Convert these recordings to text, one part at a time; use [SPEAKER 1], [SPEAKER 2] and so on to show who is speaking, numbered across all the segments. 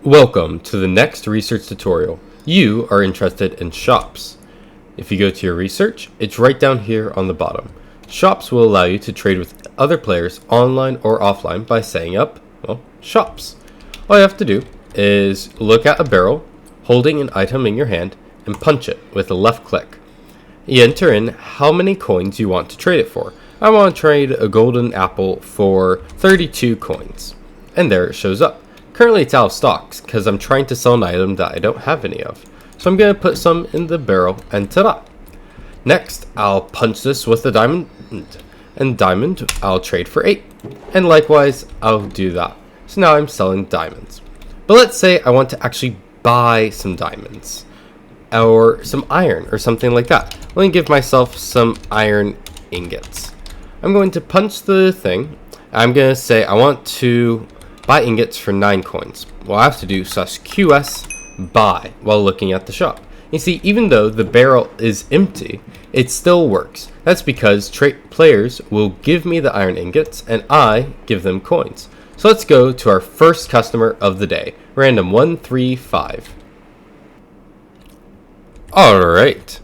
[SPEAKER 1] Welcome to the next research tutorial. You are interested in shops. If you go to your research, it's right down here on the bottom. Shops will allow you to trade with other players online or offline by setting up, shops. All you have to do is look at a barrel, holding an item in your hand, and punch it with a left click. You enter in how many coins you want to trade it for. I want to trade a golden apple for 32 coins. And there it shows up. Currently it's out of stocks because I'm trying to sell an item that I don't have any of. So I'm going to put some in the barrel and ta-da! Next, I'll punch this with a diamond, and diamond I'll trade for 8. And likewise, I'll do that. So now I'm selling diamonds. But let's say I want to actually buy some diamonds or some iron or something like that. Let me give myself some iron ingots. I'm going to punch the thing. I'm going to say I want to buy ingots for 9 coins. Well, I have to do /QS buy while looking at the shop. You see, even though the barrel is empty, it still works. That's because players will give me the iron ingots and I give them coins. So let's go to our first customer of the day, random 135. Alright,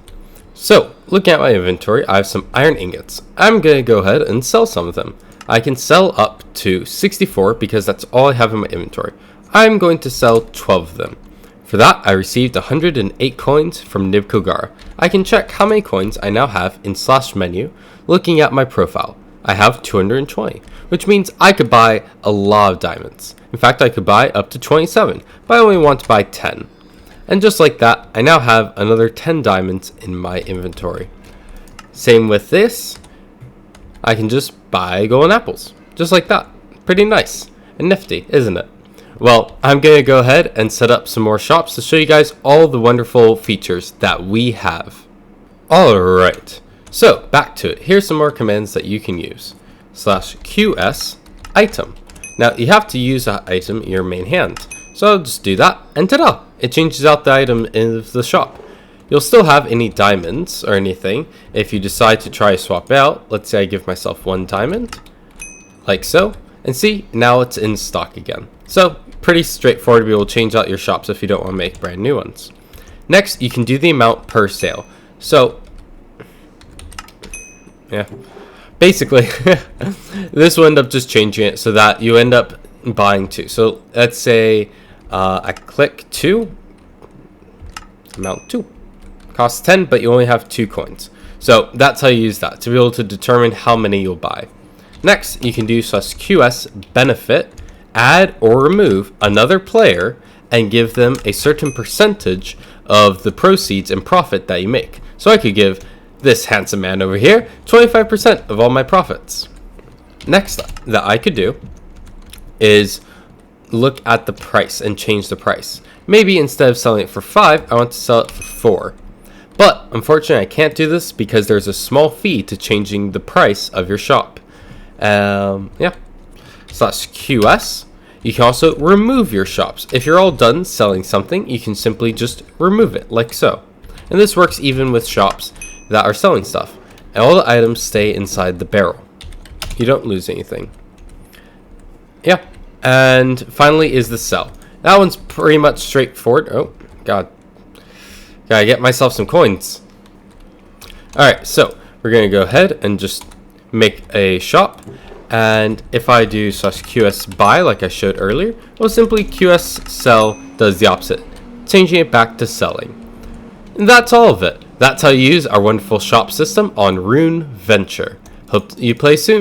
[SPEAKER 1] so looking at my inventory, I have some iron ingots. I'm going to go ahead and sell some of them. I can sell up to 64 because that's all I have in my inventory. I'm going to sell 12 of them. For that, I received 108 coins from Nibkogara. I can check how many coins I now have in /menu looking at my profile. I have 220, which means I could buy a lot of diamonds. In fact, I could buy up to 27, but I only want to buy 10. And just like that, I now have another 10 diamonds in my inventory. Same with this. I can just buy golden apples. Just like that. Pretty nice and nifty, isn't it? Well, I'm going to go ahead and set up some more shops to show you guys all the wonderful features that we have. Alright, so back to it. Here's some more commands that you can use. /QS item. Now, you have to use that item in your main hand. So I'll just do that, and ta-da! It changes out the item in the shop. You'll still have any diamonds or anything if you decide to try to swap out. Let's say I give myself 1 diamond, like so, and see, now it's in stock again. So, pretty straightforward to be able to change out your shops if you don't want to make brand new ones. Next, you can do the amount per sale. So, yeah, basically, this will end up just changing it so that you end up buying 2. So, let's say I click 2, amount 2. Costs 10, but you only have 2 coins. So that's how you use that, to be able to determine how many you'll buy. Next, you can do /QS benefit, add or remove another player, and give them a certain percentage of the proceeds and profit that you make. So I could give this handsome man over here 25% of all my profits. Next that I could do is look at the price and change the price. Maybe instead of selling it for 5, I want to sell it for 4. But unfortunately, I can't do this because there's a small fee to changing the price of your shop. /QS. You can also remove your shops. If you're all done selling something, you can simply just remove it, like so. And this works even with shops that are selling stuff. And all the items stay inside the barrel. You don't lose anything. Yeah. And finally is the sell. That one's pretty much straightforward. Oh, God. Gotta get myself some coins. Alright, so we're gonna go ahead and just make a shop. And if I do /QS buy like I showed earlier, well, simply QS sell does the opposite, changing it back to selling. And that's all of it. That's how you use our wonderful shop system on Rune Venture. Hope you play soon.